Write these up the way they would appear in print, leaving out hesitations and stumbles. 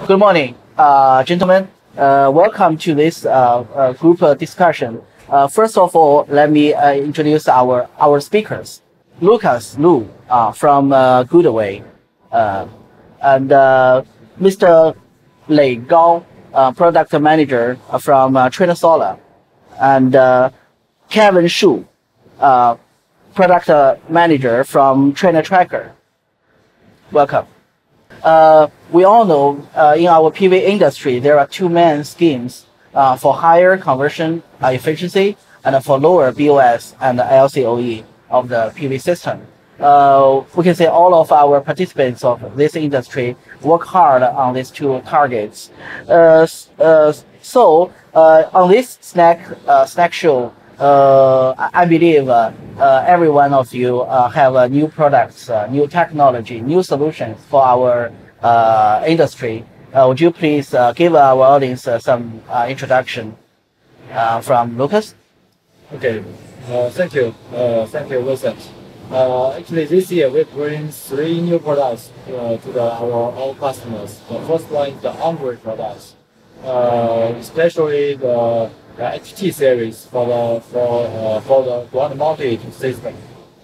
Good morning, gentlemen. Welcome to this group discussion. First of all, let me introduce our speakers. Lucas Lu from GoodWe, and Mr. Lei Gao, product manager from Trinasolar, and Kevin Shu, product manager from TrinaTracker. Welcome. We all know in our PV industry, there are two main schemes for higher conversion efficiency and for lower BOS and LCOE of the PV system. We can say all of our participants of this industry work hard on these two targets. So on this snack show, I believe every one of you have new products, new technology, new solutions for our industry. Would you please give our audience some introduction from Lucas? Okay, thank you, Wilson. Actually, this year we bring 3 new products to our all customers. The first one is the Onboard products, especially the HT series for the ground-mounted system.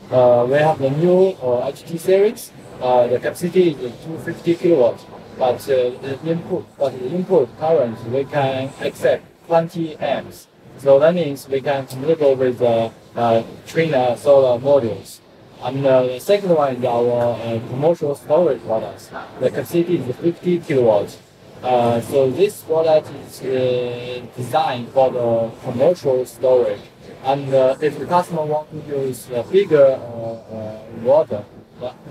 We have the new HT series. The capacity is 250 kilowatts, but the input current we can accept 20 amps. So that means we can communicate with the Trinasolar modules. And the second one is our commercial storage products. The capacity is 50 kilowatts. So this product is designed for the commercial storage. And if the customer wants to use a bigger water,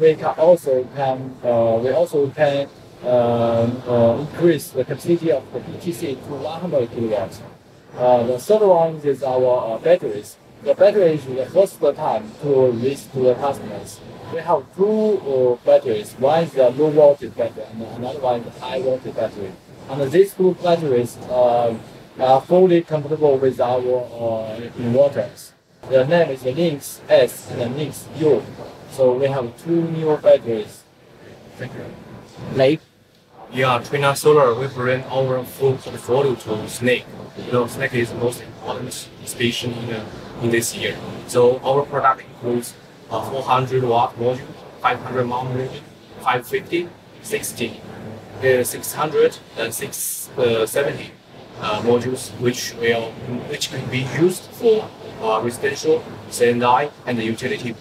we also can increase the capacity of the BTC to 100 kilowatts. The third one is our batteries. The battery is the first time to release to the customers. We have 2 batteries. One is the low voltage battery and another one is the high voltage battery. And these 2 batteries are fully compatible with our inverters. The name is the Lynx S and the Lynx U. So we have 2 new batteries. Thank you. Lei? Yeah, Trinasolar, we bring our full portfolio to Snake. You know, Snake is the most important station in this year. So our product includes 400 watt module, 500 mAh module, 550, 60, 600 and 670 modules, which can be used for residential, C&I, and utility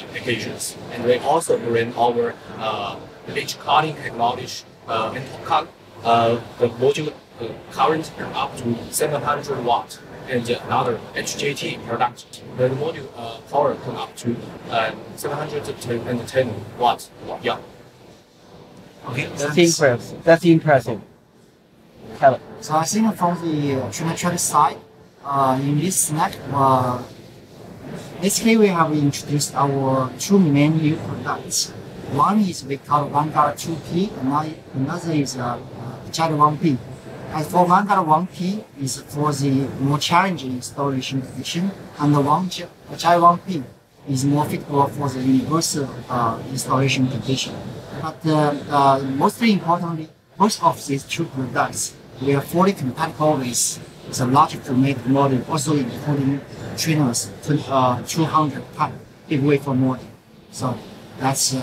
applications. And we also bring our edge cutting technology and the module current up to 700 watt, and another HJT product, the module power can up to 710 watts. Yeah. Okay, that's impressive. Kevin. So I think from the TrinaTracker side, in this snack, basically we have introduced our 2 main new products. One is we call Vanguard 2P, and another is Agile 1P. As for Vanguard 1P is for the more challenging installation condition, and the Agile 1P is more fitable for the universal installation condition. But mostly importantly, both of these 2 products we are fully compatible with the large format model, also including Trina's 200 type big wafer model. So that's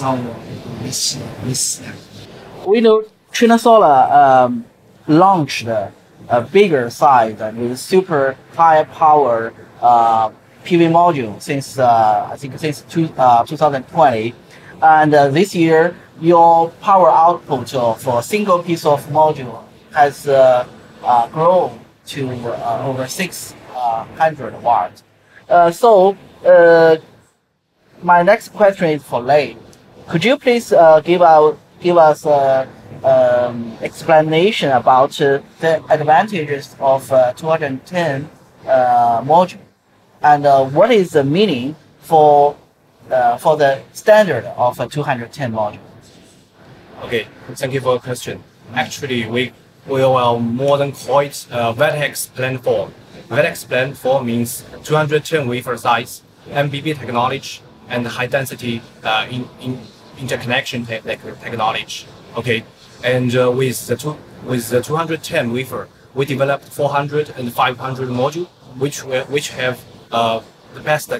our this step. We know Trinasolar launched a bigger size and with super high power PV module since I think since 2020, and this year your power output for a single piece of module has grown to over 600 watts. So my next question is for Lei. Could you please give us explanation about the advantages of 210 module, and what is the meaning for the standard of a 210 module? Okay, thank you for the question. Actually, we will more than call it vertex platform. Vertex platform means 210 wafer size, MBB technology, and high density interconnection technology. Okay, And with the 210 wafer, we developed 400 and 500 module, which have the best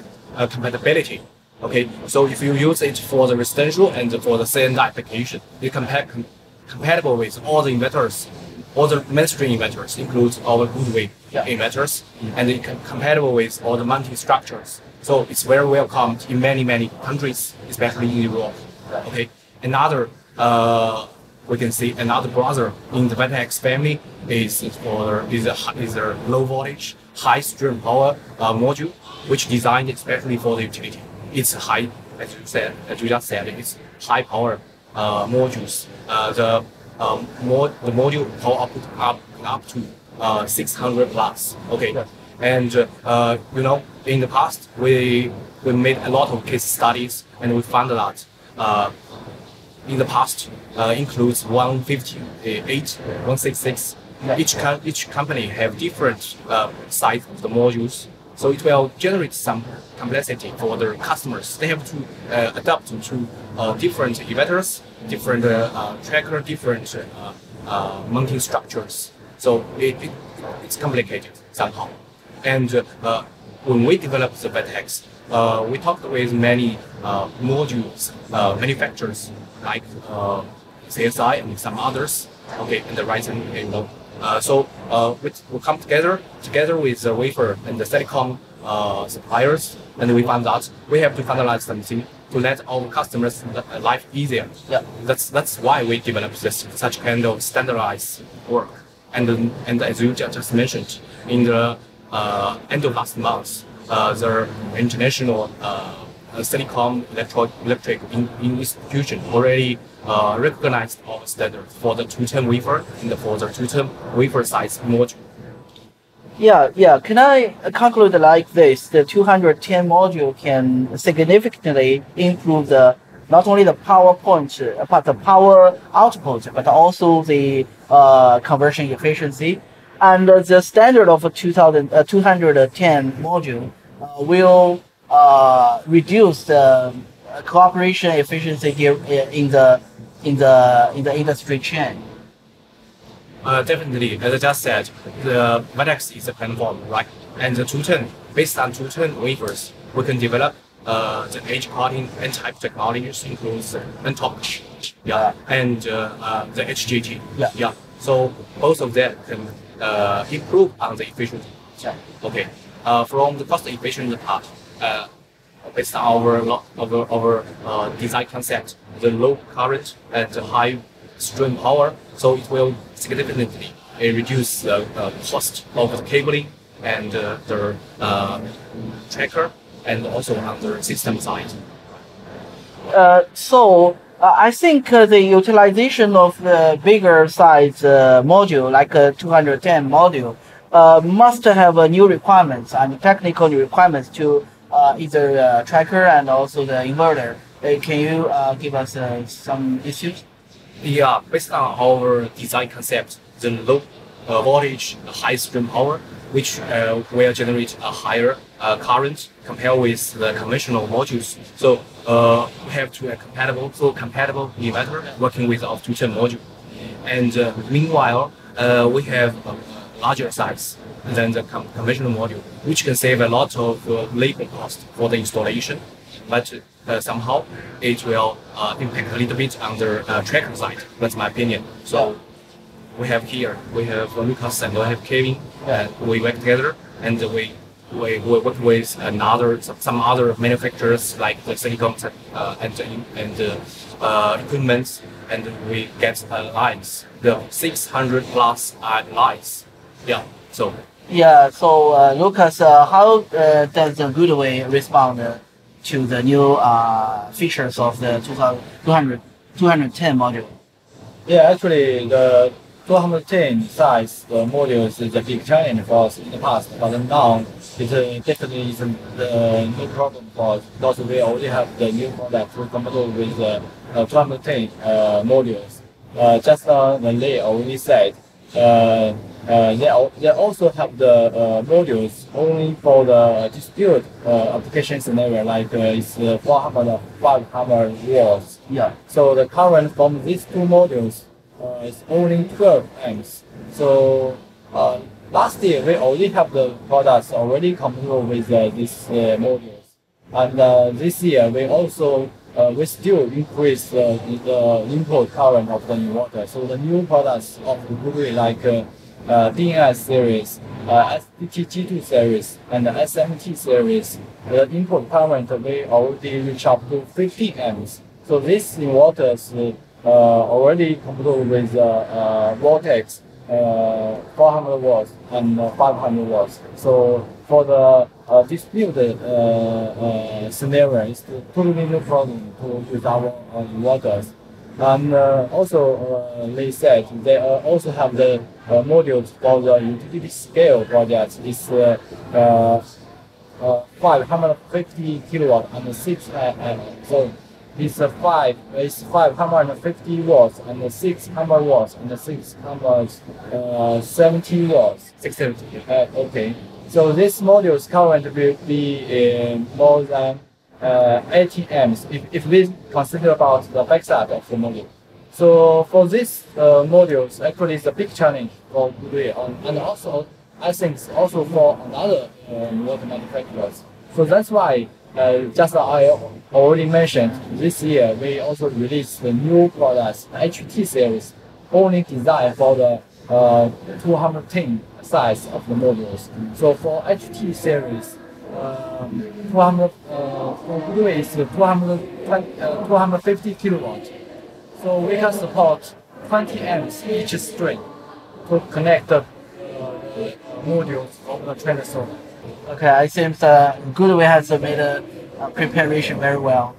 compatibility. Okay, so if you use it for the residential and for the C&I application, it compatible with all the inverters, all the mainstream inverters, includes our GoodWe inverters, and it compatible with all the mounting structures. So it's very welcomed in many countries, especially in Europe. Okay, another we can see another brother in the VATX family is a low voltage, high stream power module, which designed especially for the utility. It's high, as you just said, it's high power modules. The module power up to 600 plus. Okay, and you know, in the past we made a lot of case studies, and we found that in the past includes 158, 166. Each company have different size of the modules, so it will generate some complexity for their customers. They have to adapt to different inverters, different tracker, different mounting structures. So it's complicated somehow. And when we developed the VATX, we talked with many modules manufacturers like CSI and some others. Okay, and the Ryzen, you know. So we come together with the wafer and the silicon suppliers, and we found out we have to finalize something to let our customers life easier. Yeah, that's why we developed such kind of standardized work. And as you just mentioned, in the end of last month, the international silicon electric institution already recognized our standards for the 210 wafer and for the 210 wafer size module. Yeah. Can I conclude like this? The 210 module can significantly improve not only the power point, but the power output, but also the conversion efficiency. And the standard of a 210 module will reduce the cooperation efficiency here in the industry chain. Definitely, as I just said, the VATX is a platform, right? And the 210, based on 210 wafers, we can develop the edge parting and type technologies, includes N-top, and the HGT. Yeah. So both of them can improve on the efficiency. Okay. From the cost efficient part, based on our design concept, the low current and the high stream power, so it will significantly reduce the cost of the cabling and the tracker, and also on the system side. I think the utilization of the bigger size module, like a 210 module, must have new requirements and technical requirements to either tracker and also the inverter. Can you give us some issues? Yeah, based on our design concept, the low voltage, high stream power, which will generate a higher current compared with the conventional modules. So we have to have compatible inverter working with our 210 module. And meanwhile, we have a larger size than the conventional module, which can save a lot of labor cost for the installation. But somehow it will impact a little bit on the tracker side. That's my opinion. So we have Lucas and we have Kevin, and we work together, and we work with some other manufacturers like the silicon and equipment, and we get lines, the 600 plus lines. Yeah. So. Yeah. So Lucas, how does the GoodWe respond to the new features of the 210 module? Yeah, actually the 210 size modules is a big challenge for us in the past, but now it definitely isn't the new problem for us, because we already have the new product to compatible with the 210 modules. Just when they already said, they also have the modules only for the dispute application scenario, like it's 400 500 watts. Yeah. So the current from these two modules is only 12 amps. So last year we already have the products already compatible with these modules, and this year we still increase the input current of the inverter. So the new products of the GoodWe like DNS series, SDT-G2 series, and the SMT series, the input current we already reach up to 15 amps. So these inverters already compatible with Vortex 400 watts and 500 watts. So for the distributed scenario, it's totally no problem with our inverters. And also, they said they also have the modules for the utility scale projects. It's 550 kilowatt and 6. So it's 550 watts and 600 watts and 670 watts. 670. Okay. So this module's current will be more than 18 amps if we consider about the backside of the module. So for these modules, actually it's a big challenge for GoodWe, and also I think it's also for another water manufacturers. So that's why, just I already mentioned, this year we also released the new products, HT series, only designed for the 210 size of the modules. So for HT series, 200 for GoodWe is 250 kilowatts. So we can support 20 amps each string to connect the modules of the Trinasolar. Okay, I think GoodWe has made a preparation very well.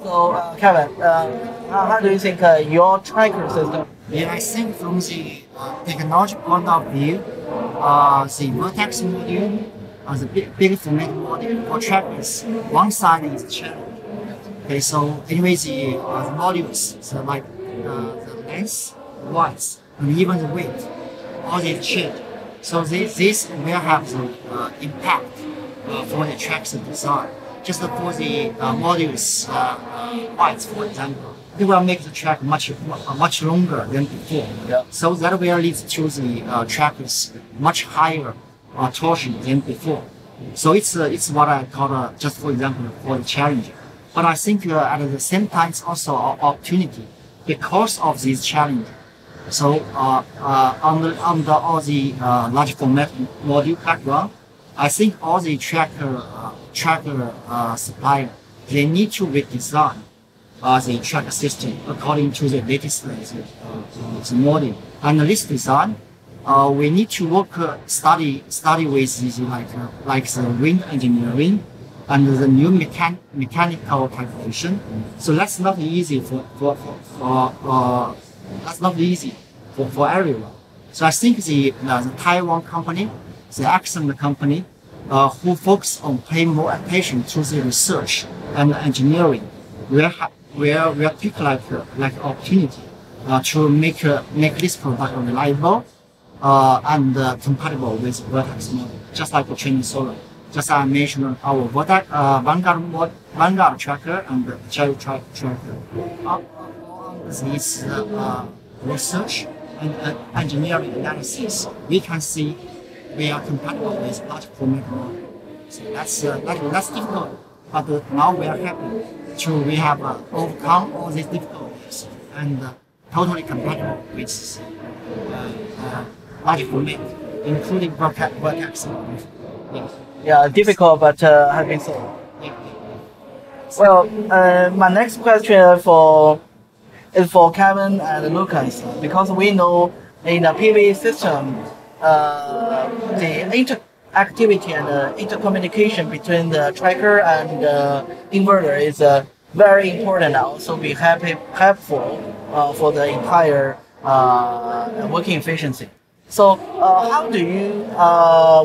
So, Kevin, how do you think your tracker system? Yeah, I think from the technology point of view, the Vortex module, the big format module for trackers, one side is channel. Okay, so anyway, the modules, so like the length, width, and even the weight, all these change. So this will have the impact for the tracker design. Just for the modules width, for example, it will make the track much longer than before. Yeah. So that will lead to the trackers much higher torsion than before. So it's what I call just for example for the challenge. But I think at the same time it's also an opportunity because of this challenge. So under all the large format module background, I think all the tracker supplier, they need to redesign the tracker system according to the latest the model. And this design, we need to work study with this, like the wind engineering and the new mechanical calculation. So that's not easy for everyone. So I think the Taiwan company, the excellent company, who focus on paying more attention to the research and engineering, will pick like opportunity to make this product reliable and compatible with Vortex model, just like the Trinasolar. Just I mentioned our Vortex Vanguard tracker and the TrinaTracker. This research and engineering analysis, we can see we are compatible with large format model. So that's difficult, but now we are happy we have overcome all these difficulties and totally compatible with large format, including Vortex. Yes. Yeah, difficult, but have been solved. Yeah. Well, my next question is for Kevin and Lucas, because we know in the PV system, the interactivity and intercommunication between the tracker and inverter is very important and also be helpful for the entire working efficiency. So how do you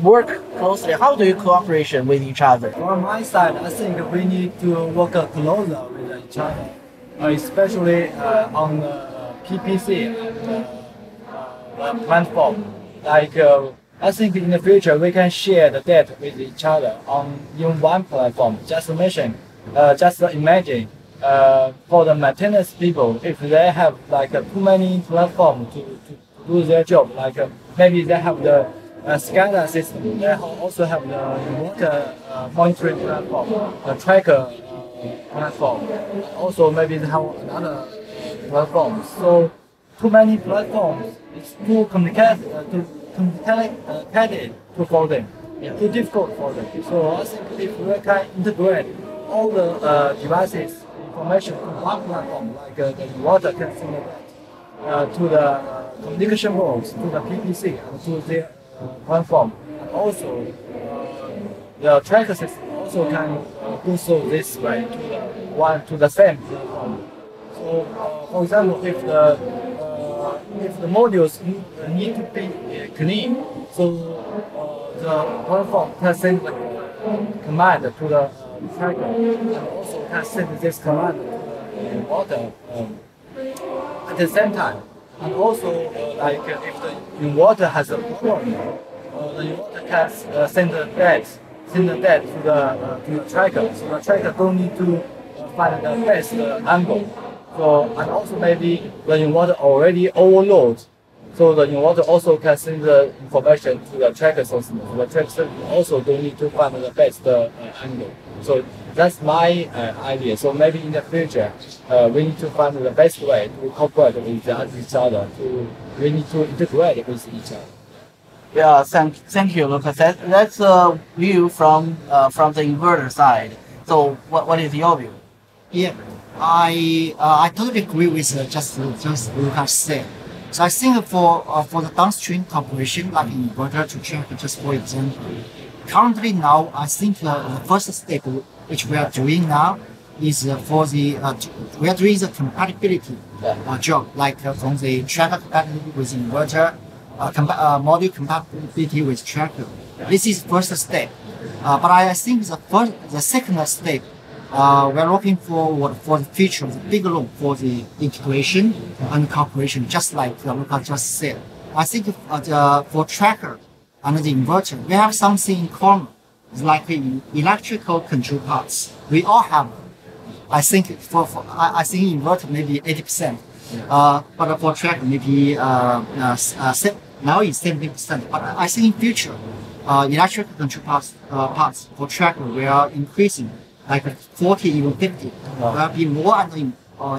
work closely? How do you cooperate with each other? From my side, I think we need to work closer with each other, especially on the PPC and the platform. Like I think in the future we can share the data with each other in one platform. Just imagine for the maintenance people, if they have like too many platforms to do their job, like maybe they have the SCADA system, they also have the water monitoring platform, the tracker platform, also maybe they have another platform. So too many platforms, it's too complicated for them, too difficult for them. So I think if we can integrate all the devices information to one platform, like the water can send that to the communication boards, to the PPC, and to the platform. And also, the tracker system also can do so this way to the same platform. So, for example, if the modules need to be clean, so the platform can send the command to the tracker, and also can send this command to the water at the same time. And also, like if the water has a problem, the water can send the data to the tracker. So the tracker don't need to find the best angle. So, and also maybe the inverter already overload, so the inverter also can send the information to the tracker system. So the tracker system also don't need to find the best angle. So that's my idea. So maybe in the future, we need to find the best way to cooperate with each other. We need to integrate with each other. Yeah, thank you, Lucas. That's a view from the inverter side. So what is your view? Yeah, I totally agree with just Lucas said. So I think for the downstream corporation like inverter to check, just for example, currently now I think the first step which we are doing now is for the we are doing the compatibility job, like from the tracker compatibility with inverter, module compatibility with tracker. This is first step, but I think the second step. We are looking forward for the future, the big look for the integration and cooperation, just like Lucas just said. I think for tracker and the inverter, we have something in common, like the electrical control parts. We all have. I think I think inverter maybe 80%, but for tracker maybe now it's 70%. But I think in future, electrical control parts for tracker we are increasing. Like 40, even 50, will be more and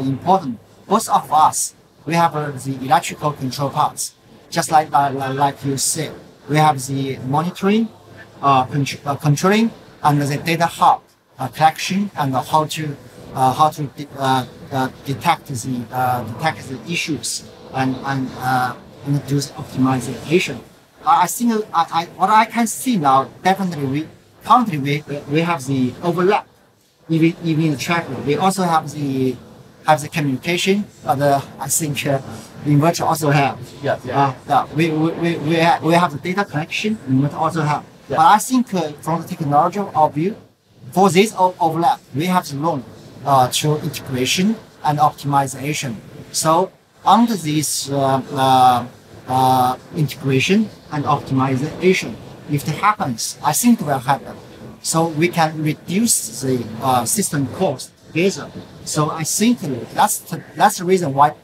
important. Both of us, we have the electrical control parts, just like you said. We have the monitoring, controlling, and the data hub collection, and how to detect the issues and do the optimization. I think what I can see now, definitely currently we have the overlap. Even the tracker, we also have the communication, but I think the inverter also have. We have the data connection. Inverter also have. But I think from the technological view, for this overlap, we have to learn through integration and optimization. So under this integration and optimization, if it happens, I think it will happen. So we can reduce the system cost together. So I think that's the reason why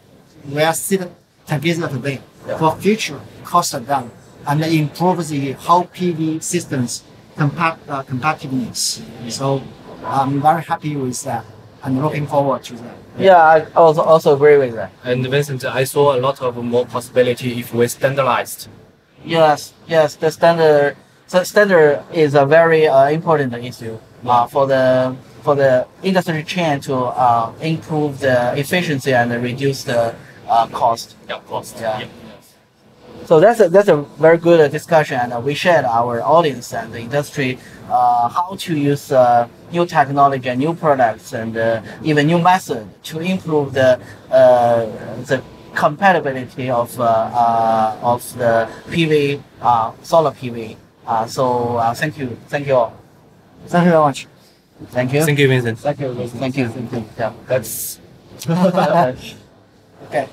we are sitting together today for future cost down and improve the whole PV systems competitiveness. So I'm very happy with that and looking forward to that. Yeah, I also agree with that. And Vincent, I saw a lot of more possibility if we standardized. Yes, the standard is a very important issue for the industry chain to improve the efficiency and reduce the cost. Yeah. So that's a very good discussion, and we shared our audience and the industry how to use new technology and new products and even new method to improve the compatibility of the PV solar PV. So thank you all. Thank you very much. Thank you. Thank you, Vincent. Thank you. Thank you. Yeah. That's Okay.